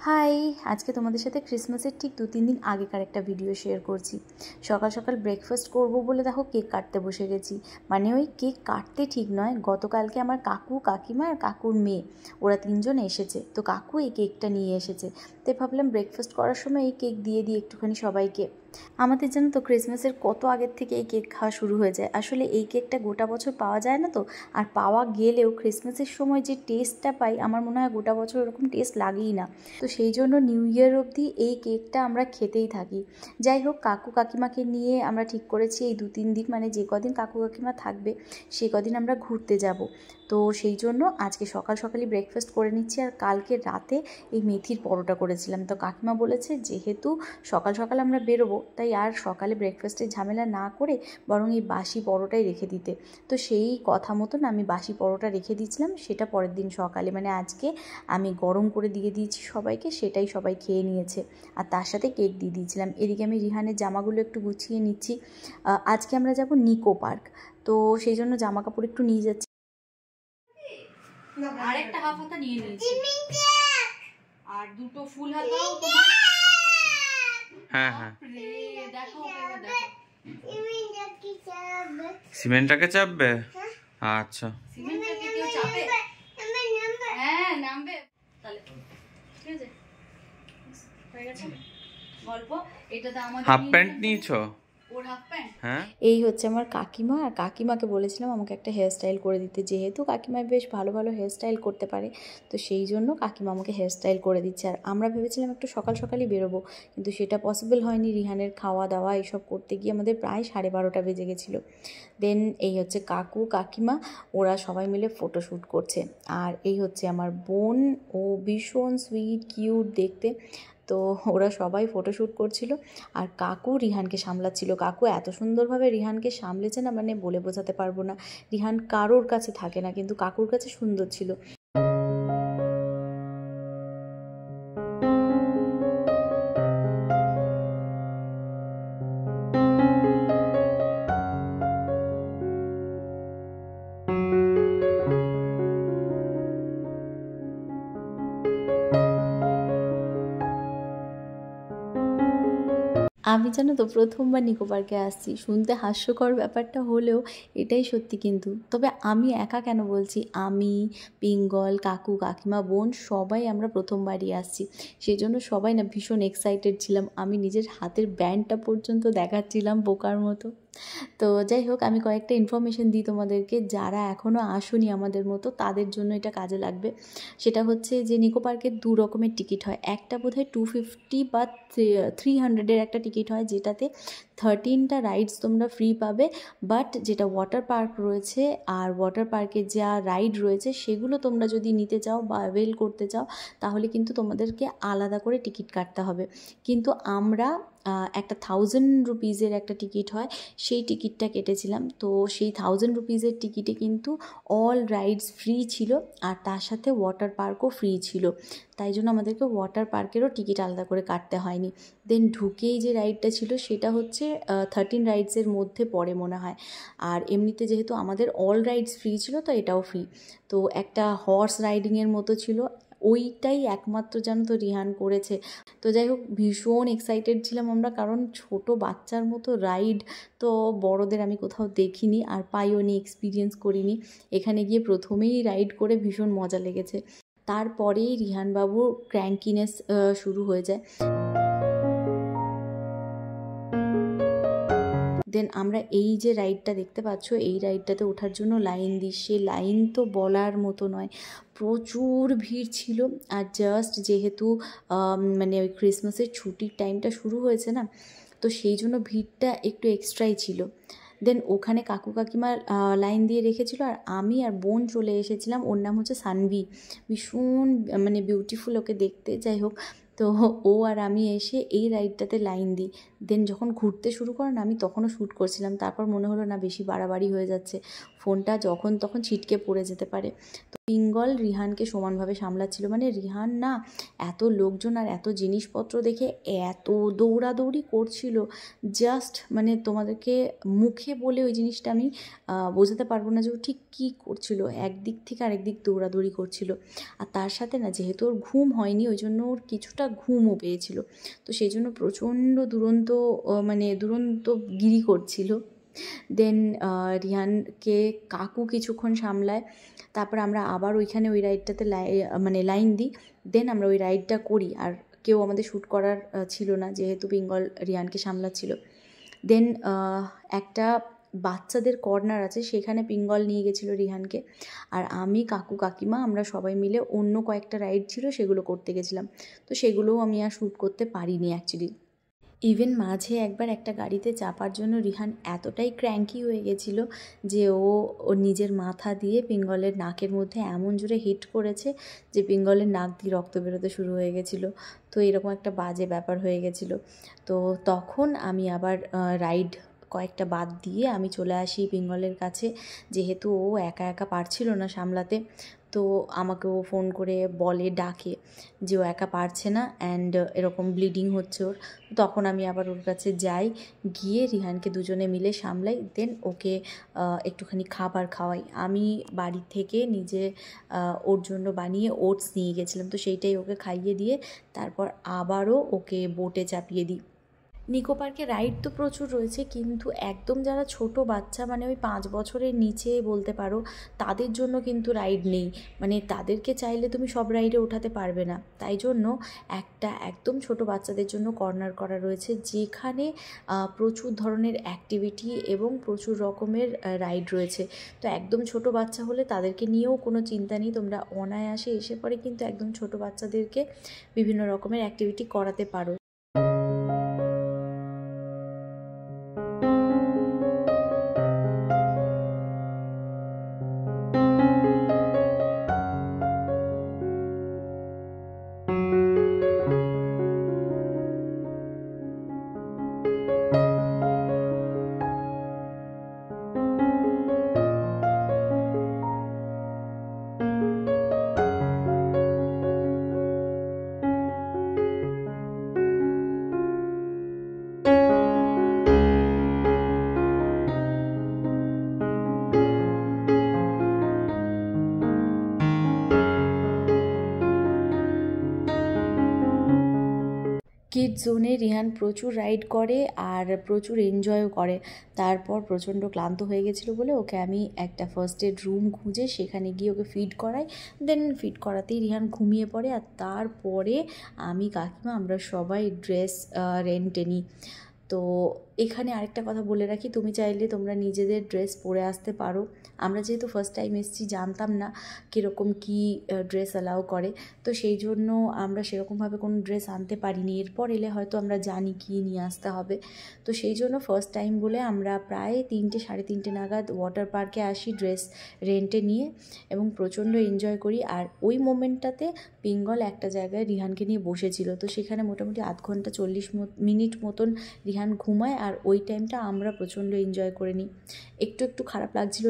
High, আজকে তোমাদের সাথে ক্রিসমাসের ঠিক 2-3 দিন আগেকার একটা ভিডিও শেয়ার করছি। সকাল সকাল ব্রেকফাস্ট করব বলে দেখো কেক কাটতে বসে গেছি। মানে ওই কেক কাটতে ঠিক নয়, গতকালকে আমার কাকু, কাকিমা আর কাকুর মেয়ে ওরা 3 জন এসেছে। তো কাকু এই কেকটা নিয়ে এসেছে, তাই ভাবলাম ব্রেকফাস্ট করার সময় এই কেক দিয়ে দিই একটুখানি সবাইকে। আমাদের জানো তো ক্রিসমাসের কত আগের থেকে এই কেক খাওয়া শুরু হয়ে যায়। আসলে এই কেকটা গোটা বছর পাওয়া যায় না তো, আর পাওয়া গেলেও ক্রিসমাসের সময় যে টেস্টটা পাই আমার মনে হয় গোটা বছর ওরকম টেস্ট লাগেই না। তো সেই জন্য নিউ ইয়ার অবধি এই কেকটা আমরা খেতেই থাকি। যাই হোক, কাকু কাকিমাকে নিয়ে আমরা ঠিক করেছি এই 2-3 দিন, মানে যে কদিন কাকু কাকিমা থাকবে সেই কদিন আমরা ঘুরতে যাব। তো সেই জন্য আজকে সকাল সকালই ব্রেকফাস্ট করে নিচ্ছি। আর কালকে রাতে এই মেথির পরোটা করেছিলাম। তো কাকিমা বলেছে যেহেতু সকাল সকাল আমরা বেরোবো, তাই আর সকালে ব্রেকফাস্টের ঝামেলা না করে বরং এই বাসি পরোটাই রেখে দিতে। তো সেই কথা মতন আমি বাসি পরোটা রেখে দিয়েছিলাম, সেটা পরের দিন সকালে মানে আজকে আমি গরম করে দিয়ে দিয়েছি সবাইকে, সেটাই সবাই খেয়ে নিয়েছে। আর তার সাথে কেক দিয়ে দিয়েছিলাম। এদিকে আমি রিহানের জামাগুলো একটু গুছিয়ে নিচ্ছি। আজকে আমরা যাব নিকো পার্ক, তো সেই জন্য জামা কাপড় একটু নিয়ে যাচ্ছি। আরেকটা হাফ হাতা নিয়ে নিয়েছি আর দুটো ফুল হাতাও তোমার। হ্যাঁ হ্যাঁ, দেখো সিমেন্টটাকে চাপবে। আচ্ছা, সিমেন্টটাকে কেউ চাপে? হ্যাঁ নামবে। তাহলে ঠিক আছে, হয়ে গেছে গল্প। এটাতে আমাদের হাফ প্যান্ট নিয়েছো? ওর হাফ প্যান্ট। হ্যাঁ, এই হচ্ছে আমার কাকিমা। আর কাকিমাকে বলেছিলাম আমাকে একটা হেয়ার স্টাইল করে দিতে, যেহেতু কাকিমা বেশ ভালো ভালো হেয়ার স্টাইল করতে পারে, তো সেই জন্য কাকিমা আমাকে হেয়ার স্টাইল করে দিচ্ছে। আর আমরা ভেবেছিলাম একটু সকাল সকালই বেরোবো, কিন্তু সেটা পসিবল হয়নি। রিহানের খাওয়া দাওয়া এসব করতে গিয়ে আমাদের প্রায় 12:30 বেজে গেছিলো। দেন এই হচ্ছে কাকু কাকিমা, ওরা সবাই মিলে ফটোশ্যুট করছে। আর এই হচ্ছে আমার বোন, ও ভীষণ সুইট কিউট দেখতে। তো ওরা সবাই ফটোশ্যুট করছিল আর কাকু রিহানকে সামলাচ্ছিল। কাকু এত সুন্দরভাবে রিহানকে সামলেছে না, মানে বলে বোঝাতে পারবো না। রিহান কারোর কাছে থাকে না, কিন্তু কাকুর কাছে সুন্দর ছিল। আমি জানো তো প্রথমবার নিকো পার্কে আসছি। শুনতে হাস্যকর ব্যাপারটা হলেও এটাই সত্যি কিন্তু। তবে আমি একা কেন বলছি, আমি, পিঙ্গল, কাকু কাকিমা, বোন সবাই আমরা প্রথমবারই আসছি। সেই জন্য সবাই না ভীষণ এক্সাইটেড ছিলাম। আমি নিজের হাতের ব্যান্ডটা পর্যন্ত দেখাচ্ছিলাম বোকার মতো। তো যাই হোক, আমি কয়েকটা ইনফরমেশন দিই তোমাদেরকে, যারা এখনও আসুনি আমাদের মতো তাদের জন্য এটা কাজে লাগবে। সেটা হচ্ছে যে নিকো পার্কের 2 রকমের টিকিট হয়। একটা বোধহয় 250 বা 300-এর একটা টিকিট হয়, যেটাতে 13টা রাইডস তোমরা ফ্রি পাবে। বাট যেটা ওয়াটার পার্ক রয়েছে আর ওয়াটার পার্কে যা রাইড রয়েছে সেগুলো তোমরা যদি নিতে চাও বা অ্যাভেল করতে চাও, তাহলে কিন্তু তোমাদেরকে আলাদা করে টিকিট কাটতে হবে। কিন্তু আমরা একটা 1000 রুপিজের একটা টিকিট হয়, সেই টিকিটটা কেটেছিলাম। তো সেই 1000 রুপিজের টিকিটে কিন্তু অল রাইডস ফ্রি ছিল, আর তার সাথে ওয়াটার পার্কও ফ্রি ছিল। তাই জন্য আমাদেরকে ওয়াটার পার্কেরও টিকিট আলাদা করে কাটতে হয়নি। দেন ঢুকেই যে রাইডটা ছিল সেটা হচ্ছে 13 রাইডসের মধ্যে পড়ে মনে হয়। আর এমনিতে যেহেতু আমাদের অল রাইডস ফ্রি ছিল, তো এটাও ফ্রি। তো একটা হর্স রাইডিংয়ের মতো ছিল, ওইটাই একমাত্র জানো তো রিহান করেছে। তো যাই হোক, ভীষণ এক্সাইটেড ছিলাম আমরা, কারণ ছোট বাচ্চার মতো রাইড তো বড়দের আমি কোথাও দেখিনি আর পাইও নি, এক্সপিরিয়েন্স করিনি। এখানে গিয়ে প্রথমেই রাইড করে ভীষণ মজা লেগেছে। তারপরেই রিহানবাবুর ক্র্যাঙ্কিনেস শুরু হয়ে যায়। দেন আমরা এই যে রাইডটা দেখতে পাচ্ছ, এই রাইডটাতে ওঠার জন্য লাইন দিই। সে লাইন তো বলার মতো নয়, প্রচুর ভিড় ছিল। আর জাস্ট যেহেতু মানে ওই ক্রিসমাসের ছুটির টাইমটা শুরু হয়েছে না, তো সেই জন্য ভিড়টা একটু এক্সট্রাই ছিল। দেন ওখানে কাকু কাকিমা লাইন দিয়ে রেখেছিল, আর আমি আর বোন চলে এসেছিলাম। ওর নাম হচ্ছে সানভি, ভীষণ মানে বিউটিফুল ওকে দেখতে। যাই হোক, তো ও আর আমি এসে এই রাইডটাতে লাইন দিই। দেন যখন ঘুরতে শুরু করে না, আমি তখনও শ্যুট করছিলাম, তারপর মনে হলো না বেশি বাড়াবাড়ি হয়ে যাচ্ছে, ফোনটা যখন তখন ছিটকে পড়ে যেতে পারে। তো পিঙ্গল রিহানকে সমানভাবে সামলাচ্ছিল। মানে রিহান না এত লোকজন আর এত জিনিসপত্র দেখে এত দৌড়াদৌড়ি করছিল, জাস্ট মানে তোমাদেরকে মুখে বলে ওই জিনিসটা আমি বোঝাতে পারবো না যে ও ঠিক কী করছিল, একদিক থেকে আরেক দিক দৌড়াদৌড়ি করছিল। আর তার সাথে না যেহেতু ওর ঘুম হয়নি, ওই জন্য ওর কিছুটা ঘুমও পেয়েছিল, তো সেই জন্য প্রচণ্ড দুরন্ত গিরি করছিল। দেন রিহানকে কাকু কিছুক্ষণ সামলায়, তারপর আমরা আবার ওইখানে ওই রাইডটাতে লাইন দিই, দেন আমরা ওই রাইডটা করি। আর কেউ আমাদের শ্যুট করার ছিল না, যেহেতু পিঙ্গল রিহানকে সামলাচ্ছিল। দেন একটা বাচ্চাদের কর্নার আছে, সেখানে পিঙ্গল নিয়ে গেছিলো রিহানকে, আর আমি কাকু কাকিমা আমরা সবাই মিলে অন্য কয়েকটা রাইড ছিল সেগুলো করতে গেছিলাম। তো সেগুলোও আমি আর শ্যুট করতে পারিনি অ্যাকচুয়ালি। ইভেন মাঝে একবার একটা গাড়িতে চাপার জন্য রিহান এতটাই ক্র্যাঙ্কি হয়ে গেছিলো যে ও নিজের মাথা দিয়ে পিঙ্গলের নাকের মধ্যে এমন জোরে হিট করেছে যে পিঙ্গলের নাক দিয়ে রক্ত বেরোতে শুরু হয়ে গেছিলো। তো এরকম একটা বাজে ব্যাপার হয়ে গেছিলো। তো তখন আমি আবার রাইড কয়েকটা বাদ দিয়ে আমি চলে আসি পিঙ্গলের কাছে, যেহেতু ও একা একা পারছিল না সামলাতে। তো আমাকে ও ফোন করে ডাকে যে ও একা পারছে না অ্যান্ড এরকম ব্লিডিং হচ্ছে ওর। তখন আমি আবার ওর কাছে যাই, গিয়ে রিহানকে দুজনে মিলে সামলাই, দেন ওকে একটুখানি খাবার খাওয়াই। আমি বাড়ি থেকে নিজে ওর জন্য বানিয়ে ওটস নিয়ে গেছিলাম, তো সেইটাই ওকে খাইয়ে দিয়ে তারপর আবারও ওকে বোটে চাপিয়ে দিই। নিকো পার্কে রাইড তো প্রচুর রয়েছে, কিন্তু একদম যারা ছোট বাচ্চা, মানে ওই 5 বছরের নিচে বলতে পারো, তাদের জন্য কিন্তু রাইড নেই। মানে তাদেরকে চাইলে তুমি সব রাইডে ওঠাতে পারবে না, তাই জন্য একটা একদম ছোট বাচ্চাদের জন্য কর্নার করা রয়েছে, যেখানে প্রচুর ধরনের অ্যাক্টিভিটি এবং প্রচুর রকমের রাইড রয়েছে। তো একদম ছোট বাচ্চা হলে তাদেরকে নিয়েও কোনো চিন্তা নেই, তোমরা অনায়াসে এসে পরে কিন্তু একদম ছোট বাচ্চাদেরকে বিভিন্ন রকমের অ্যাক্টিভিটি করাতে পারো। কিড জোনে রিহান প্রচুর রাইড করে আর প্রচুর এনজয়ও করে। তারপর প্রচণ্ড ক্লান্ত হয়ে গেছিলো বলে ওকে আমি একটা ফার্স্ট এড রুম খুঁজে সেখানে গিয়ে ওকে ফিড করাই। দেন ফিড করাতেই রিহান ঘুমিয়ে পড়ে, আর তারপরে আমি কাকিমা আমরা সবাই ড্রেস রেন্টে নিই। তো এখানে আরেকটা কথা বলে রাখি, তুমি চাইলে তোমরা নিজেদের ড্রেস পরে আসতে পারো। আমরা যেহেতু ফার্স্ট টাইম এসেছি, জানতাম না কীরকম কী ড্রেস অ্যালাউ করে, তো সেই জন্য আমরা সেরকমভাবে কোনো ড্রেস আনতে পারিনি। এরপর এলে হয়তো আমরা জানি কী নিয়ে আসতে হবে। তো সেই জন্য ফার্স্ট টাইম বলে আমরা প্রায় 3টে সাড়ে 3টে নাগাদ ওয়াটার পার্কে আসি ড্রেস রেন্টে নিয়ে, এবং প্রচণ্ড এনজয় করি। আর ওই মোমেন্টটাতে পিঙ্গল একটা জায়গায় রিহানকে নিয়ে বসেছিল, তো সেখানে মোটামুটি আধ ঘন্টা 40 মিনিট মতন রিহান ঘুমায়, আর ওই টাইমটা আমরা প্রচণ্ড এনজয় করে নিই। একটু খারাপ লাগছিল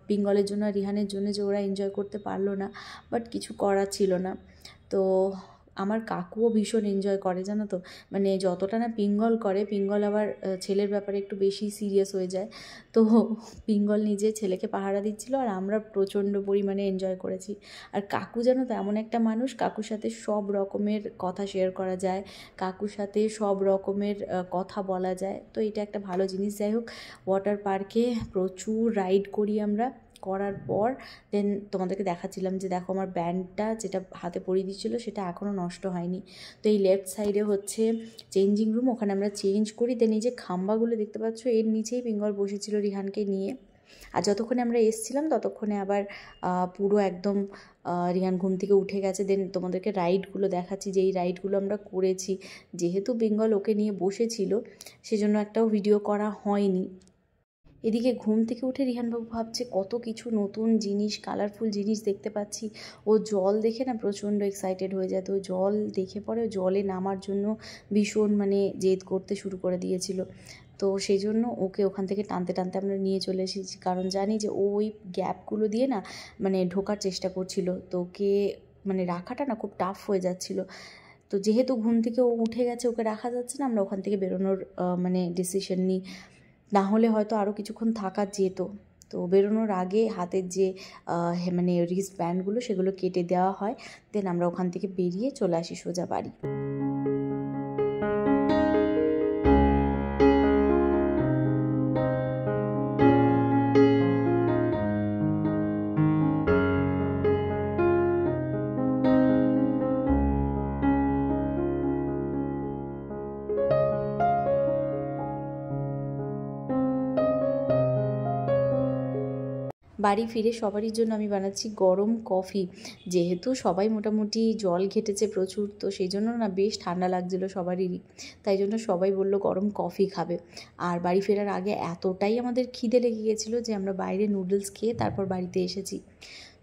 পিঙ্গলের জন্য আর রিহানের জন্য যে ওরা এনজয় করতে পারলো না, বাট কিছু করার ছিল না। তো আমার কাকুও ভীষণ এনজয় করে জানো তো, মানে যতটা না পিঙ্গল করে, পিঙ্গল আবার ছেলের ব্যাপারে একটু বেশি সিরিয়াস হয়ে যায়। তো পিঙ্গল নিজে ছেলেকে পাহারা দিচ্ছিল আর আমরা প্রচণ্ড পরিমাণে এনজয় করেছি। আর কাকু জানো তো এমন একটা মানুষ, কাকুর সাথে সব রকমের কথা শেয়ার করা যায়, কাকুর সাথে সব রকমের কথা বলা যায়, তো এটা একটা ভালো জিনিস। যাই হোক, ওয়াটার পার্কে প্রচুর রাইড করি আমরা। করার পর দেন তোমাদেরকে দেখাচ্ছিলাম যে দেখো আমার ব্যান্ডটা যেটা হাতে পরিয়ে দিচ্ছিলো সেটা এখনও নষ্ট হয়নি। তো এই লেফট সাইডে হচ্ছে চেঞ্জিং রুম, ওখানে আমরা চেঞ্জ করি। দেন এই যে খাম্বাগুলো দেখতে পাচ্ছ, এর নিচেই পিঙ্গল বসেছিল রিহানকে নিয়ে। আর যতক্ষণে আমরা এসছিলাম ততক্ষণে আবার পুরো একদম রিহান ঘুম থেকে উঠে গেছে। দেন তোমাদেরকে রাইডগুলো দেখাচ্ছি, যেই রাইডগুলো আমরা করেছি। যেহেতু পিঙ্গল ওকে নিয়ে বসেছিল সেজন্য একটাও ভিডিও করা হয়নি। এদিকে ঘুম থেকে উঠে রিহানবাবু ভাবছে কত কিছু নতুন জিনিস, কালারফুল জিনিস দেখতে পাচ্ছি। ও জল দেখে না প্রচণ্ড এক্সাইটেড হয়ে যায়। তো জল দেখে পরে জলে নামার জন্য ভীষণ মানে জেদ করতে শুরু করে দিয়েছিল। তো সেই জন্য ওকে ওখান থেকে টানতে টানতে আমরা নিয়ে চলে এসেছি, কারণ জানি যে ও ওই গ্যাপগুলো দিয়ে না মানে ঢোকার চেষ্টা করছিল। তো ওকে মানে রাখাটা না খুব টাফ হয়ে যাচ্ছিল। তো যেহেতু ঘুম থেকে ও উঠে গেছে, ওকে রাখা যাচ্ছে না, আমরা ওখান থেকে বেরোনোর মানে ডিসিশন নিই। না হলে হয়তো আরও কিছুক্ষণ থাকা যেত। তো বেরোনোর আগে হাতের যে মানে রিস্ট ব্যান্ডগুলো সেগুলো কেটে দেওয়া হয়, দেন আমরা ওখান থেকে বেরিয়ে চলে আসি সোজা বাড়ি। বাড়ি ফিরে সবারই জন্য আমি বানাচ্ছি গরম কফি। যেহেতু সবাই মোটামুটি জল ঘেটেছে প্রচুর, তো সেই জন্য না বেশ ঠান্ডা লাগছিলো সবারই, তাই জন্য সবাই বলল গরম কফি খাবে। আর বাড়ি ফেরার আগে এতটাই আমাদের খিদে লেগে গেছিলো যে আমরা বাইরে নুডলস খেয়ে তারপর বাড়িতে এসেছি।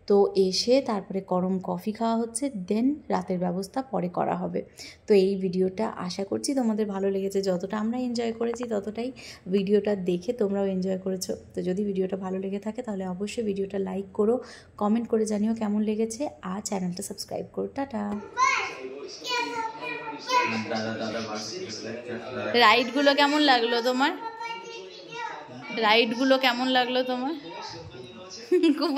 তো এসে তারপরে গরম কফি খাওয়া হচ্ছে, দেন রাতের ব্যবস্থা পরে করা হবে। তো এই ভিডিওটা আশা করছি তোমাদের ভালো লেগেছে। যতটা আমরা এনজয় করেছি ততটাই ভিডিওটা দেখে তোমরাও এনজয় করেছো। তো যদি ভিডিওটা ভালো লেগে থাকে তাহলে অবশ্যই ভিডিওটা লাইক করো, কমেন্ট করে জানিও কেমন লেগেছে, আর চ্যানেলটা সাবস্ক্রাইব করো। টাটা। রাইডগুলো কেমন লাগলো তোমার? রাইডগুলো কেমন লাগলো তোমার? খুব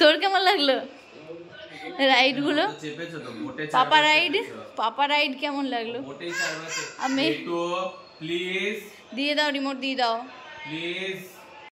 তোর কেমন লাগলো রাইডগুলো? পাপা রাইড কেমন লাগলো? আমি প্লিজ দিয়ে দাও, রিমোট দিয়ে দাও প্লিজ।